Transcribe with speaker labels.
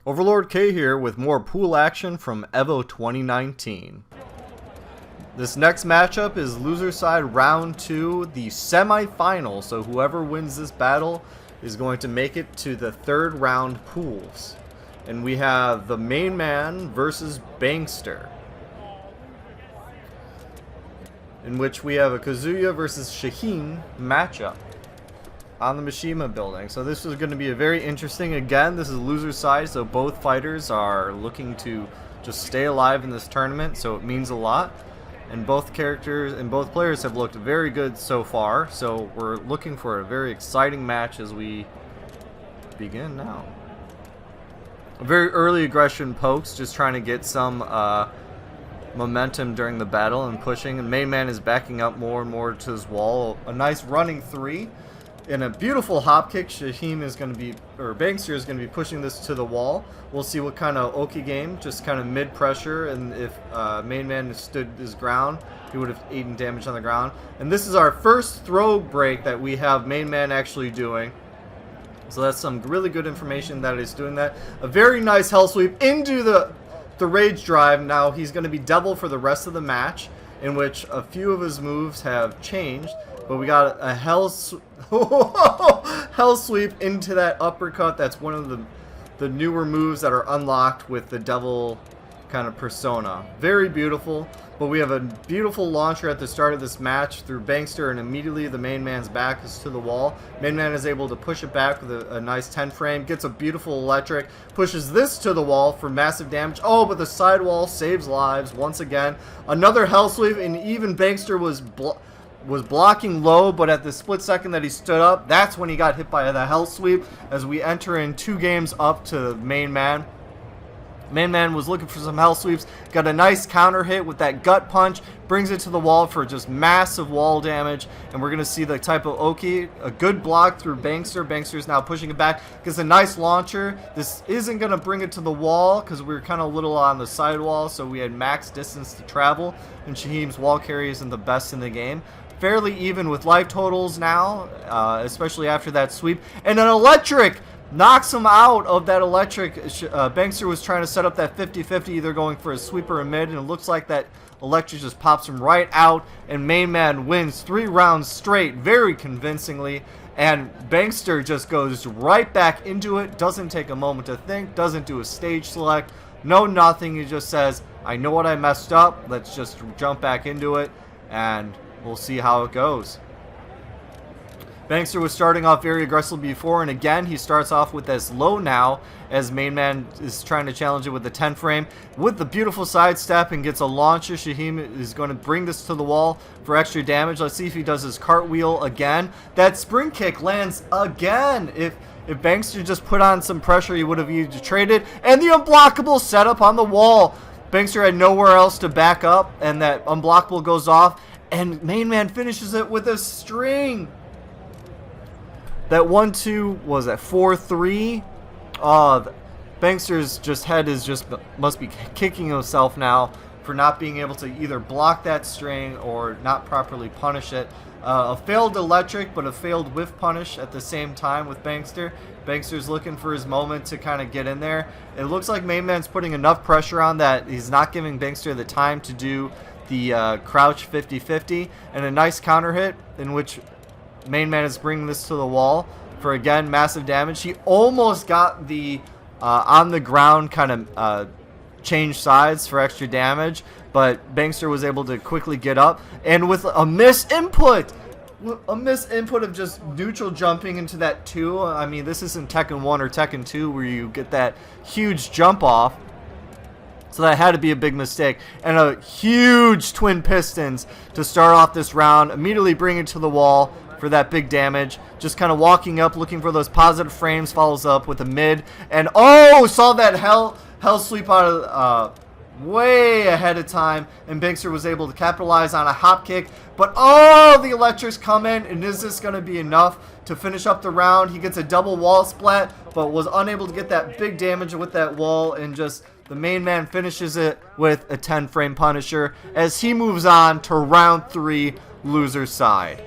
Speaker 1: Overlord K here with more pool action from EVO 2019. This next matchup is loser side round 2, the semi-final, so whoever wins this battle is going to make it to the third round pools. And we have the main man versus Bankster, in which we have a Kazuya versus Shaheen matchup on the Mishima building. So this is going to be a very interesting, again, this is loser side, so both fighters are looking to just stay alive in this tournament, so it means a lot. And both characters and both players have looked very good so far, so we're looking for a very exciting match as we begin now. A very early aggression pokes, just trying to get some momentum during the battle and pushing, and main man is backing up more and more to his wall. A nice running 3. In a beautiful hop kick, Shaheen is going to be, or Bankster is going to be pushing this to the wall. We'll see what kind of Oki game, just kind of mid pressure, and if main man stood his ground, he would have eaten damage on the ground. And this is our first throw break that we have main man actually doing. So that's some really good information that he's doing that. A very nice hell sweep into the rage drive. Now he's going to be double for the rest of the match, in which a few of his moves have changed. But we got a hell sweep into that uppercut. That's one of the newer moves that are unlocked with the devil kind of persona. Very beautiful. But we have a beautiful launcher at the start of this match through Bankster, and immediately the main man's back is to the wall. Main man is able to push it back with a nice 10 frame. Gets a beautiful electric. Pushes this to the wall for massive damage. Oh, but the sidewall saves lives once again. Another hell sweep, and even Bankster was blocking low, but at the split second that he stood up, that's when he got hit by the hell sweep as we enter in 2 games up to main man. Main man was looking for some hell sweeps, got a nice counter hit with that gut punch, brings it to the wall for just massive wall damage, and we're going to see the type of Oki, a good block through Bankster. Bankster's now pushing it back, gets a nice launcher. This isn't going to bring it to the wall because we were kind of a little on the sidewall, so we had max distance to travel, and Shaheen's wall carry isn't the best in the game. Fairly even with life totals now, especially after that sweep. And an electric knocks him out of that electric. Bankster was trying to set up that 50-50, either going for a sweep or a mid, and it looks like that electric just pops him right out, and main man wins 3 rounds straight very convincingly. And Bankster just goes right back into it, doesn't take a moment to think, doesn't do a stage select, no nothing. He just says, I know what I messed up, let's just jump back into it, and we'll see how it goes. Bankster was starting off very aggressively before, and again he starts off with this low now as main man is trying to challenge it with the 10 frame with the beautiful sidestep and gets a launcher. Shaheen is going to bring this to the wall for extra damage. Let's see if he does his cartwheel again. That spring kick lands again. If Bankster just put on some pressure, he would have either traded, and the unblockable setup on the wall. Bankster had nowhere else to back up, and that unblockable goes off, and main man finishes it with a string. That 1-2 was at 4-3. Bankster's head is must be kicking himself now for not being able to either block that string or not properly punish it. A failed electric, but a failed whiff punish at the same time with Bankster. Bankster's looking for his moment to kind of get in there. It looks like main man's putting enough pressure on that he's not giving Bankster the time to do the crouch 50-50, and a nice counter hit in which main man is bringing this to the wall for, again, massive damage. He almost got the on the ground kind of change sides for extra damage, but Bankster was able to quickly get up, and with a misinput of just neutral jumping into that 2. I mean, this isn't Tekken 1 or Tekken 2 where you get that huge jump off. So that had to be a big mistake. And a huge twin pistons to start off this round. Immediately bring it to the wall for that big damage. Just kind of walking up, looking for those positive frames. Follows up with a mid. And oh, saw that hell sweep out of way ahead of time. And Bankster was able to capitalize on a hop kick. But oh, the electrics come in. And is this going to be enough to finish up the round? He gets a double wall splat, but was unable to get that big damage with that wall, and just the main man finishes it with a 10 frame punisher as he moves on to round 3, loser side.